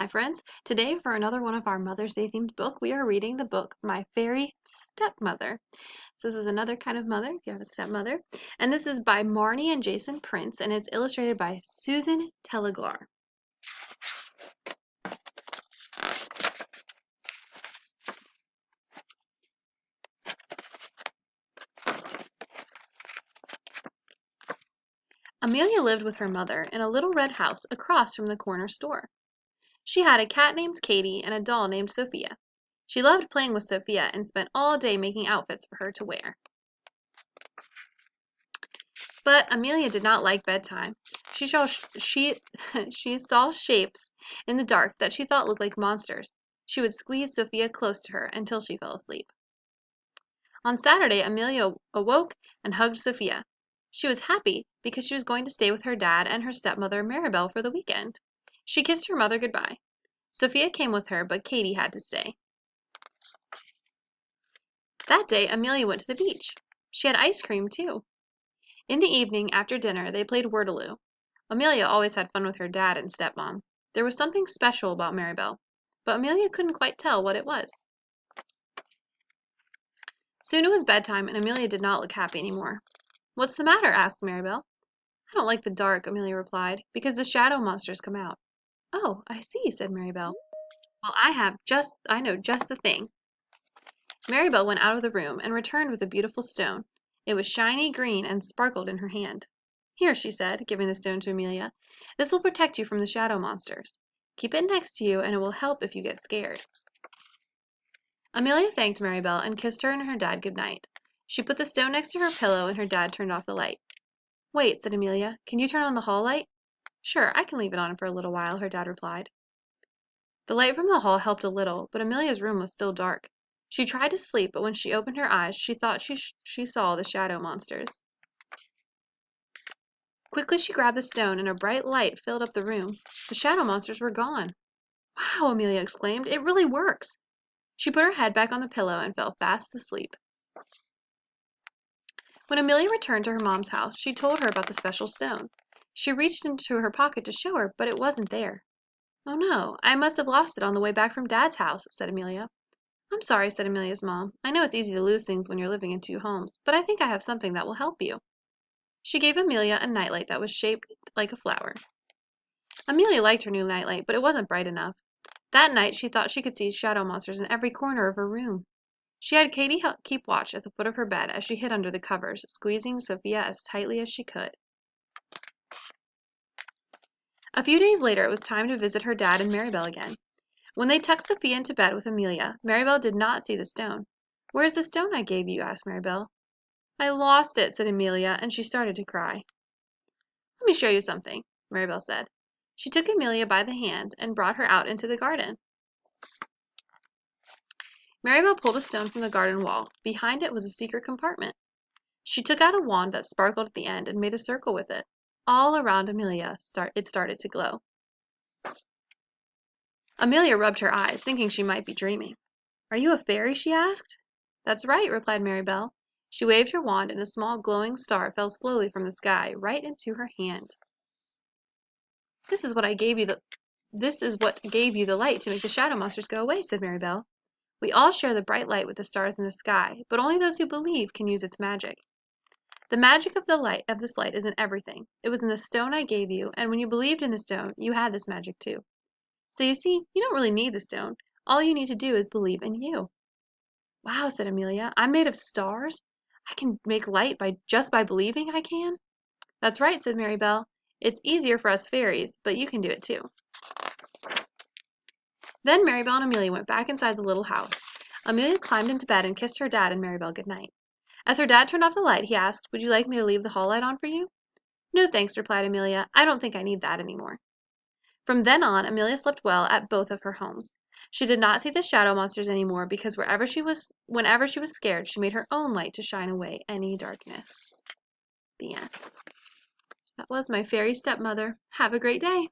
Hi friends, today for another one of our Mother's Day themed book, we are reading the book My Fairy Stepmother. So this is another kind of mother, if you have a stepmother. And this is by Marnie and Jason Prince, and it's illustrated by Susan Teleglar. Amelia lived with her mother in a little red house across from the corner store. She had a cat named Katie and a doll named Sophia. She loved playing with Sophia and spent all day making outfits for her to wear. But Amelia did not like bedtime. She saw, she saw shapes in the dark that she thought looked like monsters. She would squeeze Sophia close to her until she fell asleep. On Saturday, Amelia awoke and hugged Sophia. She was happy because she was going to stay with her dad and her stepmother Maribel for the weekend. She kissed her mother goodbye. Sophia came with her, but Katie had to stay. That day, Amelia went to the beach. She had ice cream, too. In the evening, after dinner, they played Wordaloo. Amelia always had fun with her dad and stepmom. There was something special about Maribel, but Amelia couldn't quite tell what it was. Soon it was bedtime, and Amelia did not look happy anymore. "What's the matter?" asked Maribel. "I don't like the dark," Amelia replied, "because the shadow monsters come out." "Oh, I see," said Maribel. "Well, I know just the thing." Maribel went out of the room and returned with a beautiful stone. It was shiny green and sparkled in her hand. "Here," she said, giving the stone to Amelia. "This will protect you from the shadow monsters. Keep it next to you, and it will help if you get scared." Amelia thanked Maribel and kissed her and her dad good night. She put the stone next to her pillow, and her dad turned off the light. "Wait," said Amelia. "Can you turn on the hall light?" "Sure, I can leave it on for a little while," her dad replied. The light from the hall helped a little, but Amelia's room was still dark. She tried to sleep, but when she opened her eyes, she thought she saw the shadow monsters. Quickly she grabbed the stone, and a bright light filled up the room. The shadow monsters were gone. "Wow!" Amelia exclaimed. "It really works!" She put her head back on the pillow and fell fast asleep. When Amelia returned to her mom's house, she told her about the special stone. She reached into her pocket to show her, but it wasn't there. "Oh no, I must have lost it on the way back from Dad's house," said Amelia. "I'm sorry," said Amelia's mom. "I know it's easy to lose things when you're living in two homes, but I think I have something that will help you." She gave Amelia a nightlight that was shaped like a flower. Amelia liked her new nightlight, but it wasn't bright enough. That night she thought she could see shadow monsters in every corner of her room. She had Katie keep watch at the foot of her bed as she hid under the covers, squeezing Sophia as tightly as she could. A few days later it was time to visit her dad and Maribel again. When they tucked Sophia into bed with Amelia, Maribel did not see the stone. "Where's the stone I gave you?" asked Maribel. "I lost it," said Amelia, and she started to cry. "Let me show you something," Maribel said. She took Amelia by the hand and brought her out into the garden. Maribel pulled a stone from the garden wall. Behind it was a secret compartment. She took out a wand that sparkled at the end and made a circle with it. All around Amelia it started to glow. Amelia rubbed her eyes, thinking she might be dreaming. "Are you a fairy?" she asked. "That's right," replied Maribel. She waved her wand, and a small glowing star fell slowly from the sky right into her hand. This is what gave you the light to make the shadow monsters go away," said Maribel. "We all share the bright light with the stars in the sky, but only those who believe can use its magic. The magic of this light is in everything. It was in the stone I gave you, and when you believed in the stone, you had this magic too. So you see, you don't really need the stone. All you need to do is believe in you." "Wow," said Amelia. "I'm made of stars? I can make light just by believing I can?" "That's right," said Maribel. "It's easier for us fairies, but you can do it too." Then Maribel and Amelia went back inside the little house. Amelia climbed into bed and kissed her dad and Maribel goodnight. As her dad turned off the light, he asked, "Would you like me to leave the hall light on for you?" "No, thanks," replied Amelia. "I don't think I need that anymore." From then on, Amelia slept well at both of her homes. She did not see the shadow monsters anymore because whenever she was scared, she made her own light to shine away any darkness. The end. That was My Fairy Stepmother. Have a great day.